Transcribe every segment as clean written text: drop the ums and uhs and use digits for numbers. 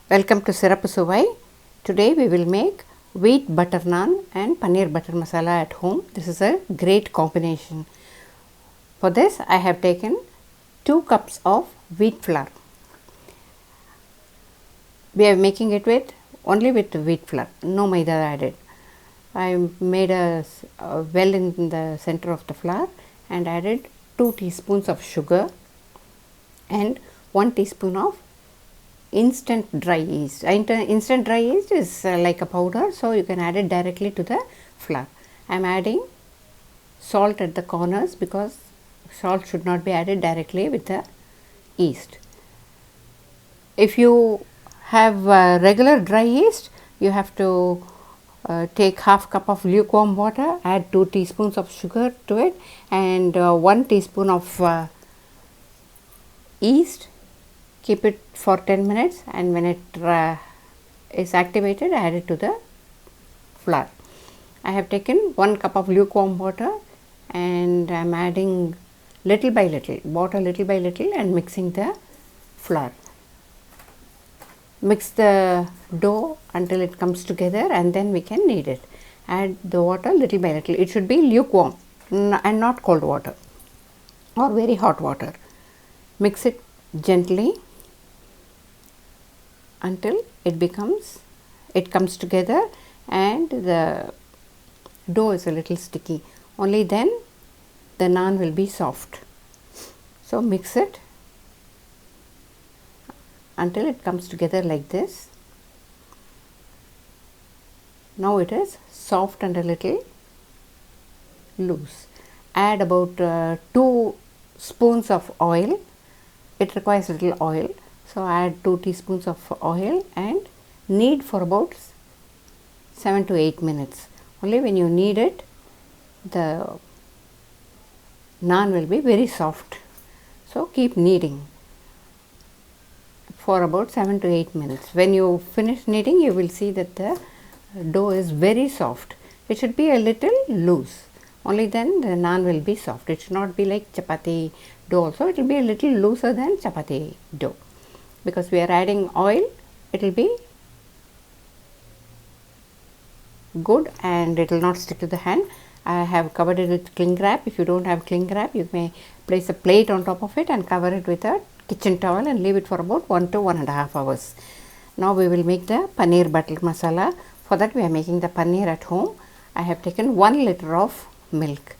Welcome to Sirappu Suvai. Today we will make wheat butter naan and paneer butter masala at home. This is a great combination. For this I have taken 2 cups of wheat flour. We are making it with only with wheat flour, no maida added. I made a well in the center of the flour and added 2 teaspoons of sugar and 1 teaspoon of instant dry yeast. Instant dry yeast is like a powder, so you can add it directly to the flour. I am adding salt at the corners because salt should not be added directly with the yeast. If you have regular dry yeast, you have to take half cup of lukewarm water, add 2 teaspoons of sugar to it and 1 teaspoon of yeast. Keep it for 10 minutes and when it is activated, add it to the flour. I have taken 1 cup of lukewarm water and I am adding little by little water and mixing the flour. Mix the dough until it comes together and then we can knead it. Add the water little by little. It should be lukewarm and not cold water or very hot water. Mix it gently until it comes together and the dough is a little sticky. Only then the naan will be soft. So mix it until it comes together like this. Now it is soft and a little loose. Add about 2 spoons of oil. It requires little oil. So add 2 teaspoons of oil and knead for about 7 to 8 minutes. Only when you knead it, the naan will be very soft. So keep kneading for about 7 to 8 minutes. When you finish kneading, you will see that the dough is very soft. It should be a little loose. Only then the naan will be soft. It should not be like chapati dough also. It will be a little looser than chapati dough. Because we are adding oil, it will be good and it will not stick to the hand. I have covered it with cling wrap. If you don't have cling wrap, you may place a plate on top of it and cover it with a kitchen towel and leave it for about 1 to 1.5 hours. Now we will make the paneer butter masala. For that we are making the paneer at home. I have taken 1 liter of milk.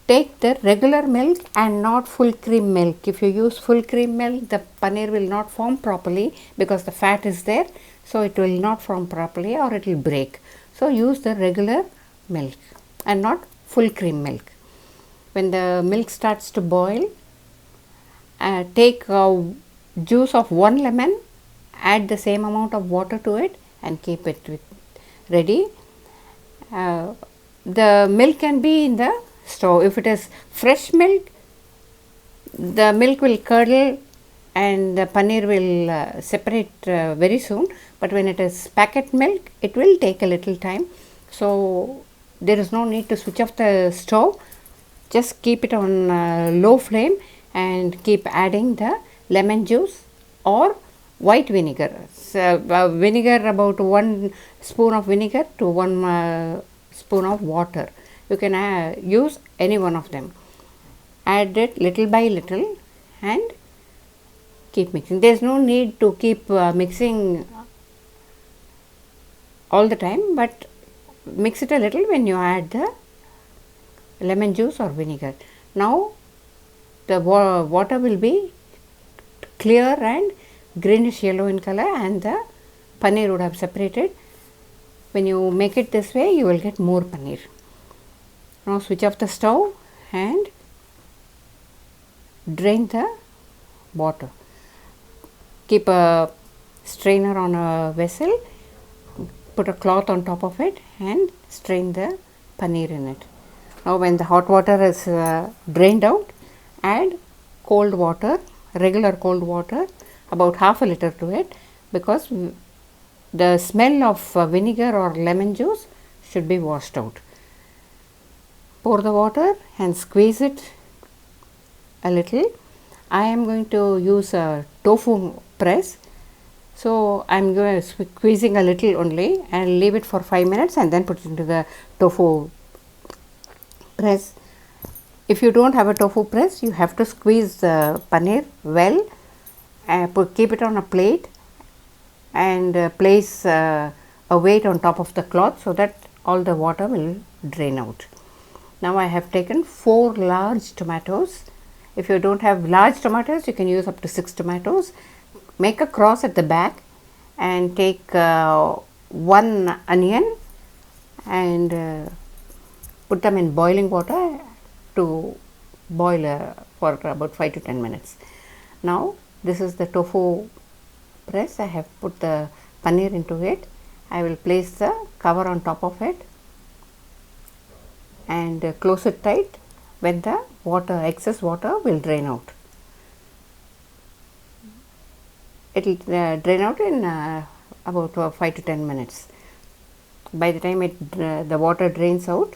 Take the regular milk and not full cream milk. If you use full cream milk, the paneer will not form properly because the fat is there. So it will not form properly or it will break. So use the regular milk and not full cream milk. When the milk starts to boil, take juice of 1 lemon, add the same amount of water to it and keep it ready. The milk can be in the stove. If it is fresh milk, the milk will curdle and the paneer will separate very soon. But when it is packet milk, it will take a little time. So there is no need to switch off the stove. Just keep it on low flame and keep adding the lemon juice or white vinegar. So, vinegar, about 1 spoon of vinegar to 1 spoon of water. You can use any one of them. Add it little by little and keep mixing. There is no need to keep mixing all the time, but mix it a little when you add the lemon juice or vinegar. Now the water will be clear and greenish yellow in color and the paneer would have separated. When you make it this way, you will get more paneer. Now switch off the stove and drain the water. Keep a strainer on a vessel, put a cloth on top of it and strain the paneer in it. Now when the hot water is drained out, add cold water, regular cold water, about half a liter to it because the smell of vinegar or lemon juice should be washed out. Pour the water and squeeze it a little. I am going to use a tofu press. So I'm going to squeezing a little only and leave it for 5 minutes and then put it into the tofu press. If you don't have a tofu press, you have to squeeze the paneer well, keep it on a plate and place a weight on top of the cloth so that all the water will drain out. Now I have taken 4 large tomatoes. If you don't have large tomatoes, you can use up to 6 tomatoes. Make a cross at the back and take 1 onion and put them in boiling water to boil for about 5 to 10 minutes. Now this is the tofu press. I have put the paneer into it. I will place the cover on top of it and close it tight when the excess water will drain out. It will drain out in about 5 to 10 minutes. By the time the water drains out,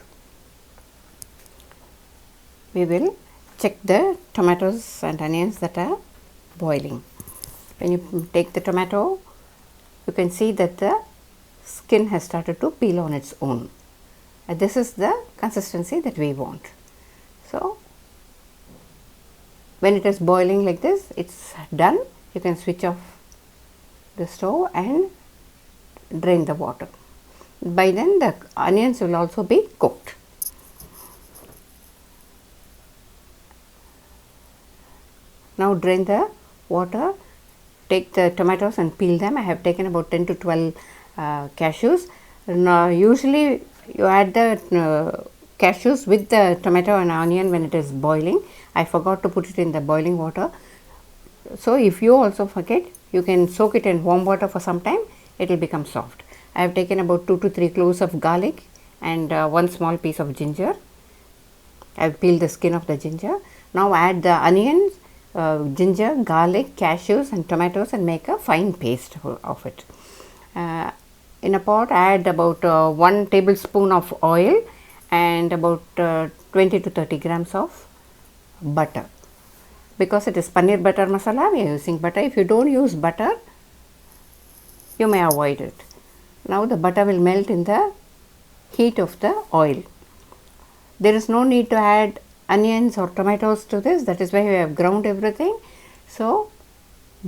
we will check the tomatoes and onions that are boiling. When you take the tomato, you can see that the skin has started to peel on its own. This is the consistency that we want. So when it is boiling like this, it's done. You can switch off the stove and drain the water. By then the onions will also be cooked. Now drain the water, take the tomatoes and peel them. I have taken about 10 to 12 cashews. Now usually you add the cashews with the tomato and onion when it is boiling. I forgot to put it in the boiling water. So if you also forget, you can soak it in warm water for some time. It will become soft. I have taken about 2 to 3 cloves of garlic and 1 small piece of ginger. I have peeled the skin of the ginger. Now add the onions, ginger, garlic, cashews and tomatoes and make a fine paste of it. In a pot, add about 1 tablespoon of oil and about 20 to 30 grams of butter. Because it is paneer butter masala, we are using butter. If you don't use butter, you may avoid it. Now the butter will melt in the heat of the oil. There is no need to add onions or tomatoes to this. That is why we have ground everything. So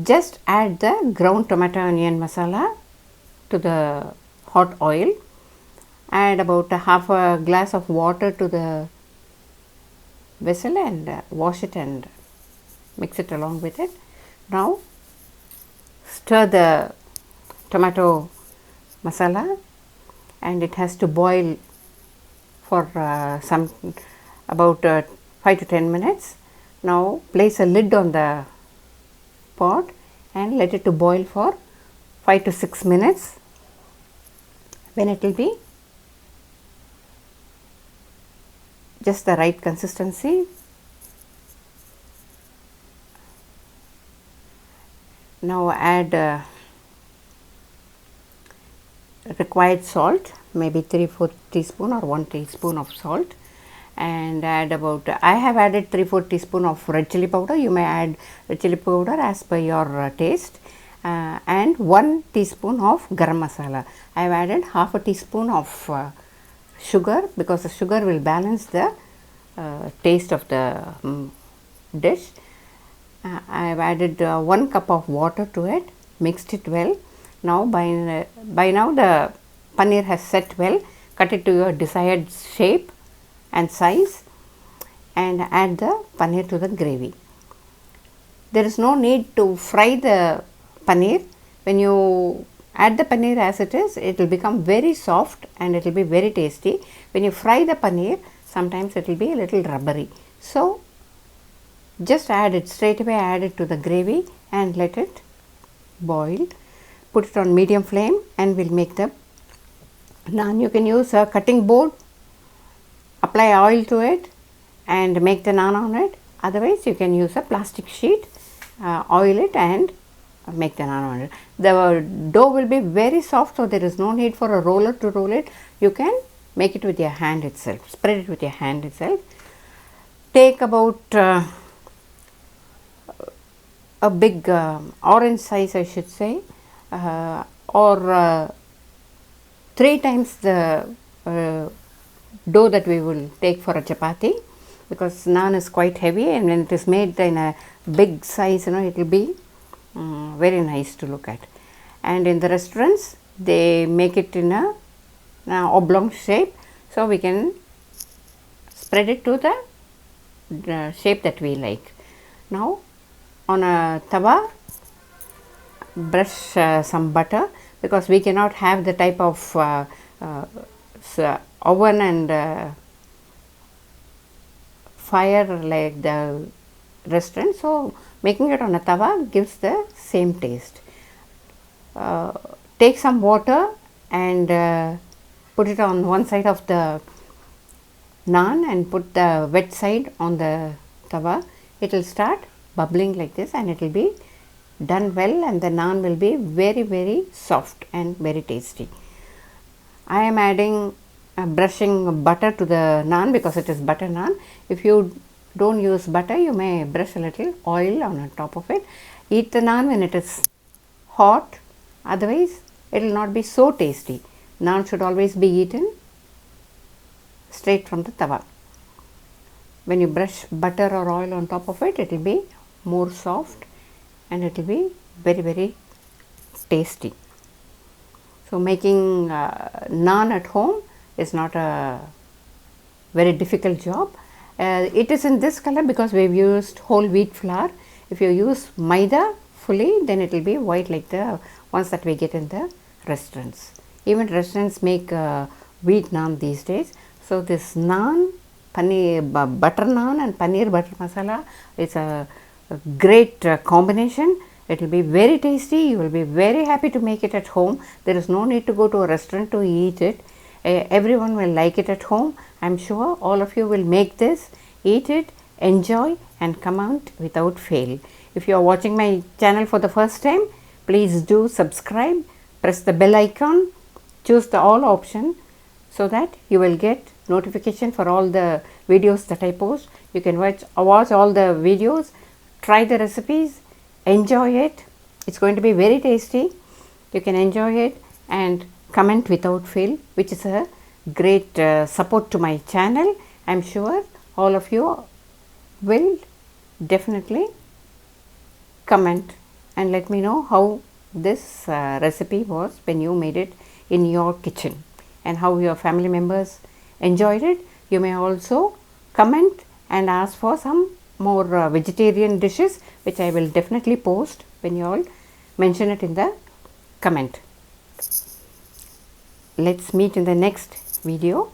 just add the ground tomato onion masala to the hot oil. Add about half a glass of water to the vessel and wash it and mix it along with it. Now stir the tomato masala and it has to boil for about 5 to 10 minutes. Now place a lid on the pot and let it to boil for 5 to 6 minutes. When it will be just the right consistency. Now add required salt, maybe 3/4 teaspoon or 1 teaspoon of salt, and add about I have added 3/4 teaspoon of red chili powder. You may add red chili powder as per your taste, and 1 teaspoon of garam masala. I have added half a teaspoon of sugar because the sugar will balance the taste of the dish. I have added 1 cup of water to it, mixed it well. Now by now the paneer has set well. Cut it to your desired shape and size and add the paneer to the gravy. There is no need to fry the paneer. When you add the paneer as it is, it will become very soft and it will be very tasty. When you fry the paneer, sometimes it will be a little rubbery. So just add it straight away, add it to the gravy and let it boil. Put it on medium flame and we'll make the naan. You can use a cutting board, apply oil to it and make the naan on it. Otherwise you can use a plastic sheet, oil it and make the naan on it. The dough will be very soft, so there is no need for a roller to roll it. You can make it with your hand itself, spread it with your hand itself. Take about a big orange size, I should say, or 3 times the dough that we will take for a chapati, because naan is quite heavy, and when it is made in a big size, it will be very nice to look at. And in the restaurants they make it in a oblong shape, so we can spread it to the shape that we like. Now on a tawa, brush some butter, because we cannot have the type of oven and fire like the restaurant, so making it on a tawa gives the same taste. Take some water and put it on one side of the naan and put the wet side on the tawa. It will start bubbling like this, and it will be done well, and the naan will be very, very soft and very tasty. I am adding brushing butter to the naan because it is butter naan. If you don't use butter, you may brush a little oil on top of it. Eat the naan when it is hot, otherwise it will not be so tasty. Naan should always be eaten straight from the tawa. When you brush butter or oil on top of it, it will be more soft and it will be very, very tasty. So making naan at home is not a very difficult job. It is in this color because we have used whole wheat flour. If you use maida fully, then it will be white like the ones that we get in the restaurants. Even restaurants make wheat naan these days. So this naan, butter naan and paneer butter masala is a great combination. It will be very tasty. You will be very happy to make it at home. There is no need to go to a restaurant to eat it. Everyone will like it at home. I am sure all of you will make this, eat it, enjoy and come out without fail. If you are watching my channel for the first time, please do subscribe, press the bell icon, choose the all option so that you will get notification for all the videos that I post. You can watch all the videos, try the recipes, enjoy it. It's going to be very tasty. You can enjoy it and comment without fail, which is a great support to my channel. I am sure all of you will definitely comment and let me know how this recipe was when you made it in your kitchen and how your family members enjoyed it. You may also comment and ask for some more vegetarian dishes, which I will definitely post when you all mention it in the comment. Let's meet in the next video.